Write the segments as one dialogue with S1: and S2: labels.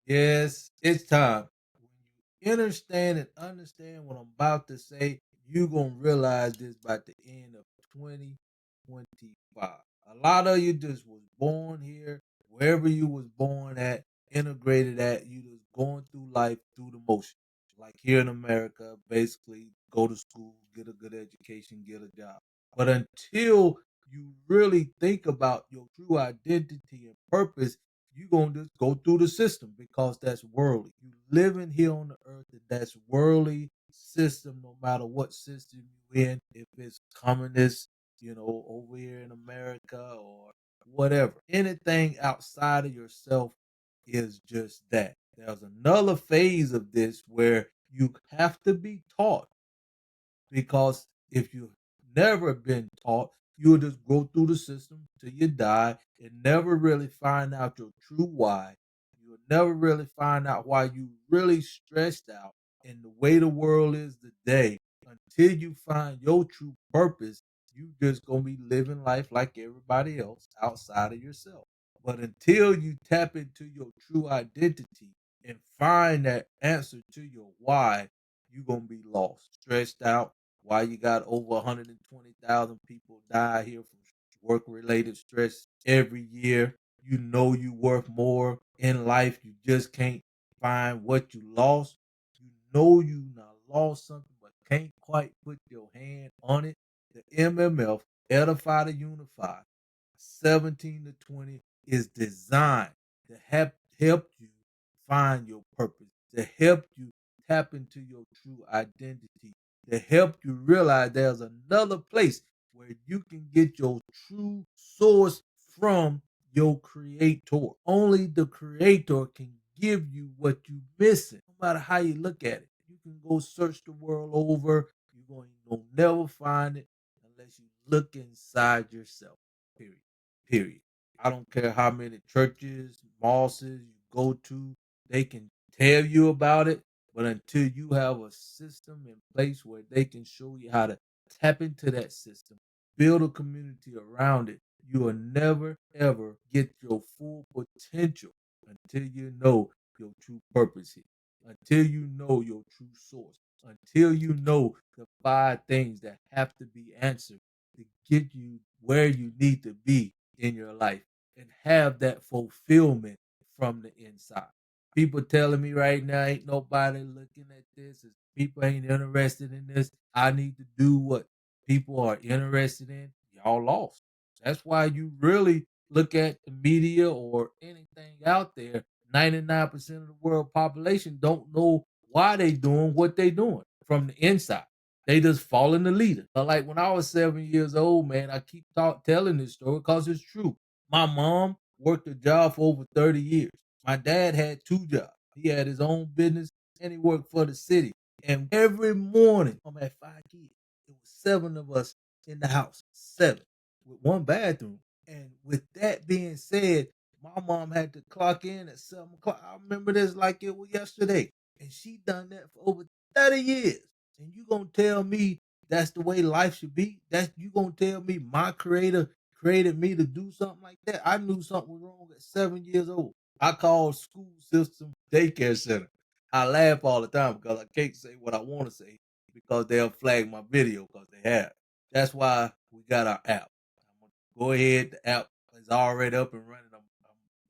S1: Yes, it's time. When you understand and understand what I'm about to say, you're gonna realize this by the end of 2025. A lot of you just was born here, wherever you was born at, integrated at, you just going through life through the motion. Like here in America, basically go to school, get a good education, get a job. But until you really think about your true identity and purpose, you gonna just go through the system because that's worldly. You living here on the earth, and that's worldly system. No matter what system you in, if it's communist, over here in America or whatever, anything outside of yourself is just that. There's another phase of this where you have to be taught, because if you've never been taught, you'll just go through the system till you die and never really find out your true why. You'll never really find out why you really stressed out in the way the world is today. Until you find your true purpose, you just gonna be living life like everybody else outside of yourself. But until you tap into your true identity and find that answer to your why, you're gonna be lost, stressed out. Why you got over 120,000 people die here from work related stress every year. You know you worth more in life. You just can't find what you lost. You know you not lost something, but can't quite put your hand on it. The MMF, Edify to Unify, 17 to 20, is designed to help you find your purpose, to help you tap into your true identity, to help you realize there's another place where you can get your true source from your creator. Only the creator can give you what you're missing, no matter how you look at it. You can go search the world over, you'll never find it unless you look inside yourself. Period. Period. I don't care how many churches, mosques you go to, they can tell you about it, but until you have a system in place where they can show you how to tap into that system, build a community around it, you will never ever get your full potential until you know your true purpose here, until you know your true source, until you know the five things that have to be answered to get you where you need to be in your life and have that fulfillment from the inside. People telling me right now, ain't nobody looking at this. People ain't interested in this. I need to do what people are interested in. Y'all lost. That's why you really look at the media or anything out there. 99% of the world population don't know why they doing what they doing from the inside. They just following the leader. Like when I was 7 years old, man, I keep telling this story because it's true. My mom worked a job for over 30 years. My dad had two jobs. He had his own business and he worked for the city. And every morning, I'm at 5 kids. It was seven of us in the house, seven, with one bathroom. And with that being said, my mom had to clock in at 7 o'clock. I remember this like it was yesterday. And she done that for over 30 years. And you gonna tell me that's the way life should be? That's you gonna tell me my creator created me to do something like that? I knew something was wrong at 7 years old. I called school system daycare center. I laugh all the time because I can't say what I want to say because they'll flag my video because they have. That's why we got our app. I'm gonna go ahead. The app is already up and running. I'm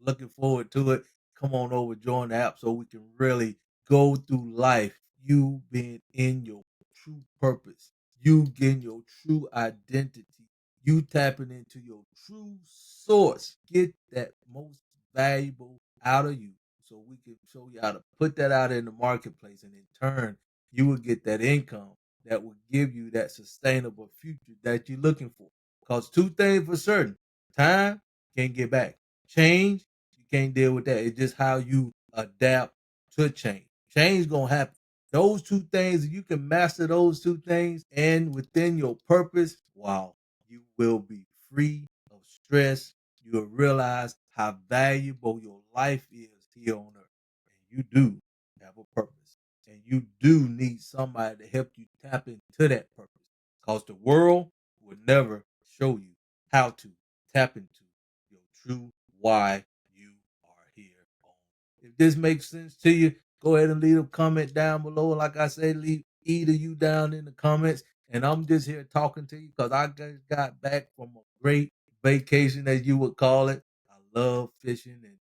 S1: looking forward to it. Come on over, join the app so we can really go through life. You being in your true purpose, you getting your true identity, you tapping into your true source. Get that most valuable out of you so we can show you how to put that out in the marketplace. And in turn, you will get that income that will give you that sustainable future that you're looking for. Because two things for certain: time, can't get back. Change, you can't deal with that. It's just how you adapt to change. Change gonna happen. Those two things, if you can master those two things and within your purpose, wow, you will be free of stress. You'll realize how valuable your life is here on earth. And you do have a purpose. And you do need somebody to help you tap into that purpose. Because the world will never show you how to tap into your true why you are here on. If If this makes sense to you, go ahead and leave a comment down below. Like I said, leave either you down in the comments. And I'm just here talking to you because I just got back from a great vacation, as you would call it. I love fishing, and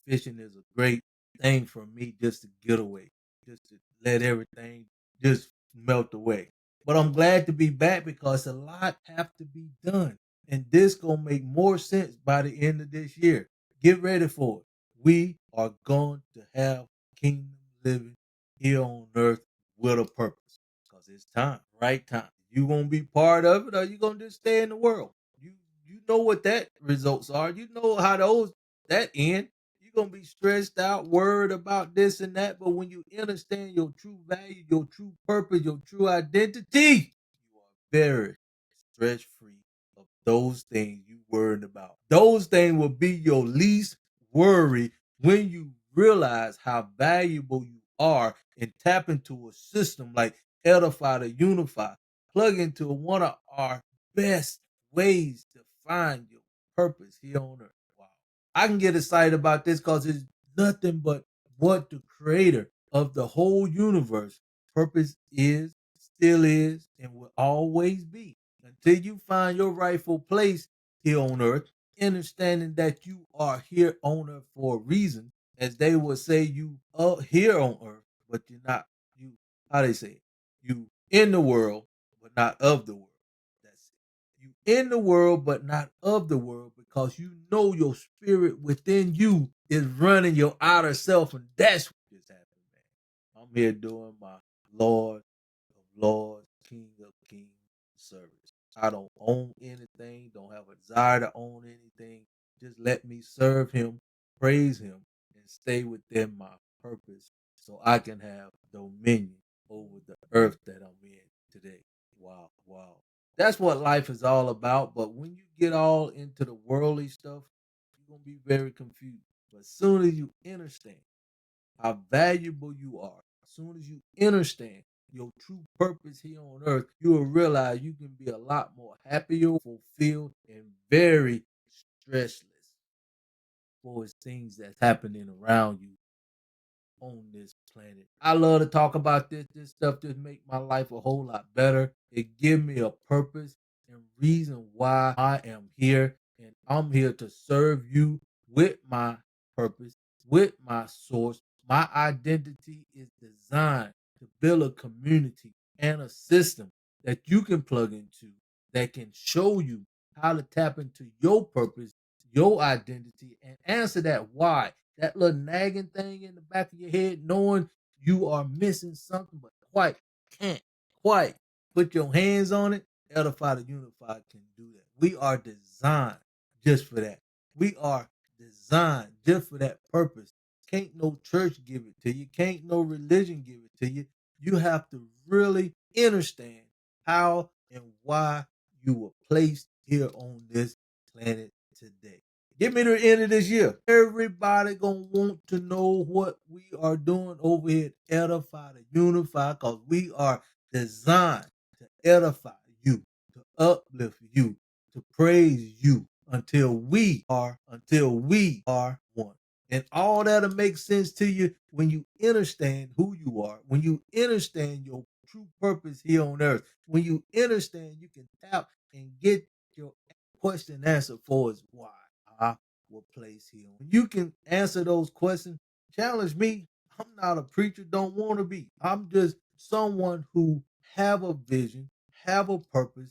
S1: fishing is a great thing for me just to get away, just to let everything just melt away. But I'm glad to be back because a lot have to be done. And this gonna make more sense by the end of this year. Get ready for it. We are going to have kingdom living here on earth with a purpose. Because it's time, right time. You gonna be part of it, or you gonna just stay in the world? You know what that results are. You know how those that end. You're gonna be stressed out, worried about this and that. But when you understand your true value, your true purpose, your true identity, you are very stress free of those things you worried about. Those things will be your least worry when you realize how valuable you are and tap into a system like Edify to Unify. Plug into one of our best ways to find your purpose here on earth. Wow. I can get excited about this because it's nothing but what the creator of the whole universe purpose is, still is, and will always be. Until you find your rightful place here on earth, understanding that you are here on earth for a reason, as they would say, you are here on earth, but you're not, you, how they say it, you in the world, but not of the world. That's it. You in the world, but not of the world, because you know your spirit within you is running your outer self, and that's what just happened, man. I'm here doing my Lord of Lords, King of Kings service. I don't own anything, don't have a desire to own anything. Just let me serve him, praise him, and stay within my purpose so I can have dominion over the earth that I'm in today. Wow, wow. That's what life is all about. But when you get all into the worldly stuff, you're going to be very confused. But as soon as you understand how valuable you are, as soon as you understand your true purpose here on earth, you will realize you can be a lot more happier, fulfilled, and very stressless for its things that's happening around you on this planet. I love to talk about this. This stuff just make my life a whole lot better. It give me a purpose and reason why I am here. And I'm here to serve you with my purpose, with my source. My identity is designed to build a community and a system that you can plug into that can show you how to tap into your purpose, your identity, and answer that why. That little nagging thing in the back of your head, knowing you are missing something, but can't quite put your hands on it. Edify to Unify can do that. We are designed just for that. We are designed just for that purpose. Can't no church give it to you. Can't no religion give it to you. You have to really understand how and why you were placed here on this planet today. Get me to the end of this year. Everybody gonna want to know what we are doing over here at Edify to Unify, because we are designed to edify you, to uplift you, to praise you until we are one. And all that'll make sense to you when you understand who you are, when you understand your true purpose here on earth, when you understand you can tap and get your question answered for is why I will place here. When you can answer those questions, challenge me. I'm not a preacher, don't want to be. I'm just someone who have a vision, have a purpose,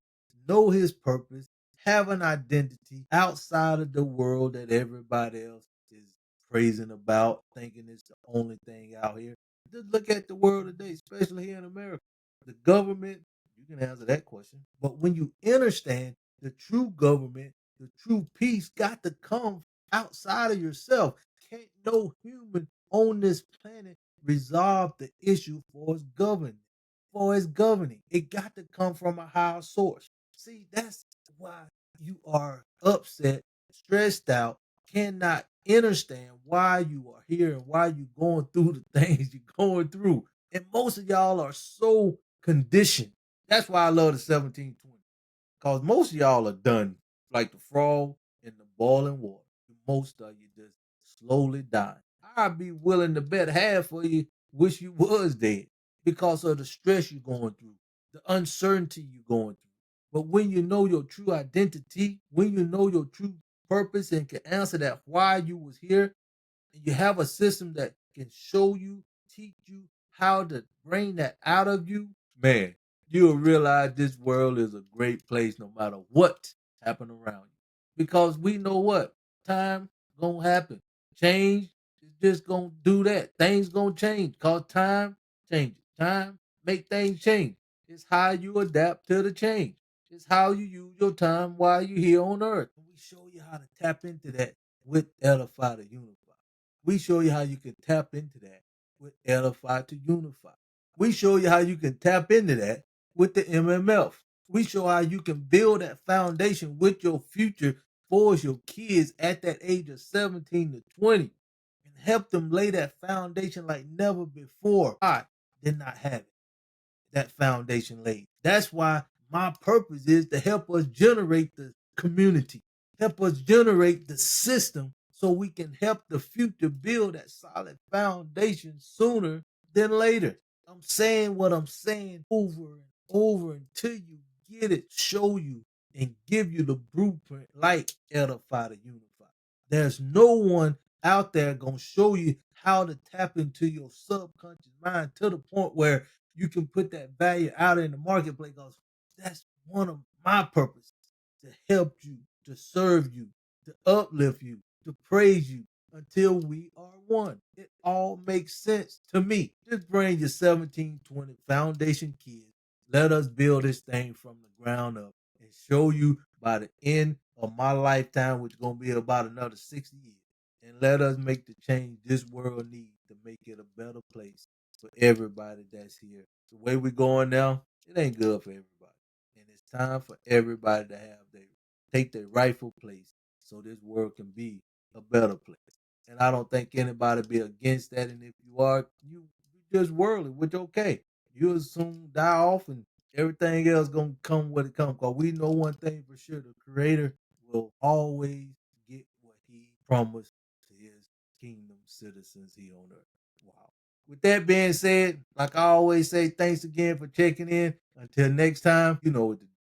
S1: know his purpose, have an identity outside of the world that everybody else is praising about, thinking it's the only thing out here. Just look at the world today, especially here in America. The government, you can answer that question. But when you understand the true government, the true peace got to come outside of yourself. Can't no human on this planet resolve the issue for its governing. It got to come from a higher source. See, that's why you are upset, stressed out, cannot understand why you are here and why you're going through the things you're going through. And most of y'all are so conditioned. That's why I love the 1720. Because most of y'all are done like the frog in the boiling water. Most of you just slowly dying. I'd be willing to bet half for you wish you was dead because of the stress you're going through, the uncertainty you're going through. But when you know your true identity, when you know your true purpose and can answer that why you was here, and you have a system that can show you, teach you how to bring that out of you, man, you'll realize this world is a great place no matter what happen around you. Because we know what? Time gonna happen. Change is just gonna do that. Things gonna change. Cause time changes. Time make things change. It's how you adapt to the change. It's how you use your time while you're here on earth. And we show you how to tap into that with Edify to Unify. We show you how you can tap into that with edify to unify. We show you how you can tap into that with the MMF. We show how you can build that foundation with your future for your kids at that age of 17 to 20 and help them lay that foundation like never before. I did not have it, that foundation laid. That's why my purpose is to help us generate the community, help us generate the system so we can help the future build that solid foundation sooner than later. I'm saying what I'm saying over and over until you get it, show you, and give you the blueprint like Edify to Unify. There's no one out there gonna show you how to tap into your subconscious mind to the point where you can put that value out in the marketplace because that's one of my purposes to help you, to serve you, to uplift you, to praise you until we are one. It all makes sense to me. Just bring your 1720 foundation kids. Let us build this thing from the ground up and show you by the end of my lifetime, which is going to be about another 60 years. And let us make the change this world needs to make it a better place for everybody that's here. The way we're going now, it ain't good for everybody. And it's time for everybody to have take their rightful place so this world can be a better place. And I don't think anybody be against that. And if you are, you just worldly, which okay. You'll soon die off and everything else gonna come what it comes. Cause we know one thing for sure, the creator will always get what he promised to his kingdom citizens here on earth. Wow. With that being said, like I always say, thanks again for checking in. Until next time, you know what to do.